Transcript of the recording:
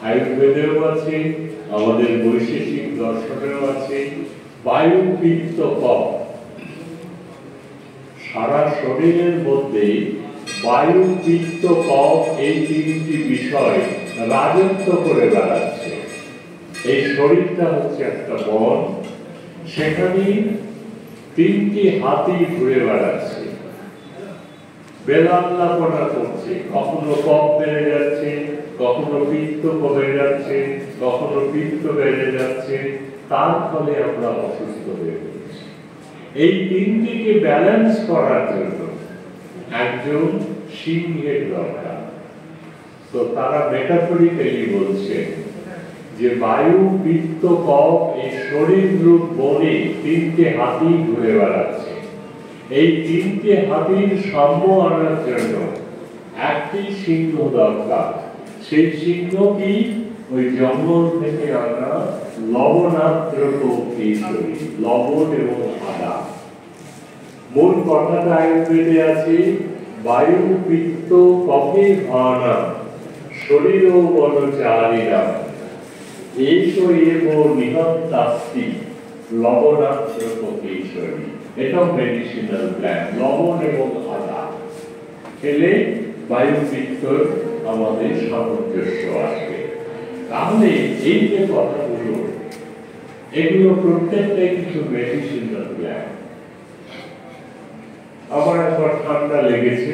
আয়ুর্বেদেও আছে, আমাদের বৈশেষিক দর্শনেও আছে। বায়ু, পিত্ত, কফ, সারা শরীরের মধ্যে বায়ু, পিত্ত, কফ এই তিনটি বিষয় রাজত্ব করে বেড়াচ্ছে। এই শরীরটা হচ্ছে একটা বন, সেখানে তিনটি হাতি ঘুরে বেড়াচ্ছে, বেলাল্লাপনা করছে। কখনো কফ বেড়ে যাচ্ছে, কখনো পিত্ত কমে যাচ্ছে, কখনো পিত্ত বেড়ে যাচ্ছে। তার ফলে আমরা অসুস্থ হয়ে পড়ছি। এই তিনটিকে ব্যালেন্স করার জন্য একজন সিংহের দরকার। তো তারা মেটাফরিক্যালি বলছে যে বায়ু, পিত্ত, কফ এই শরীর রূপ বনে তিনটে হাতি ঘুরে বেড়াচ্ছে। এই তিনটে হাতির সাম্য আনার জন্য একটি সিংহ দরকার। সেই সিংহ কি? ওই জঙ্গল থেকে আনা লবণাদ্রক কেশরী, লবণ এবং আদা। মূল কথাটা আয়ুর্বেদে আছে, বায়ু, পিত্ত, কফে ভানা শরীর বনচারীরা এসো এব নিহন্তাস্তি লবণাদ্রক কেশরী। এটাও মেডিসিনাল প্ল্যান্ট, লবণ এবং আদা খেলে বায়ু, পিত্তর আমাদের সামঞ্জস্য আসবে। তাহলে এই যে কথাগুলো, এগুলো প্রত্যেকটাই কিছু মেডিসিনাল প্ল্যান্ট। আবার একবার ঠান্ডা লেগেছে,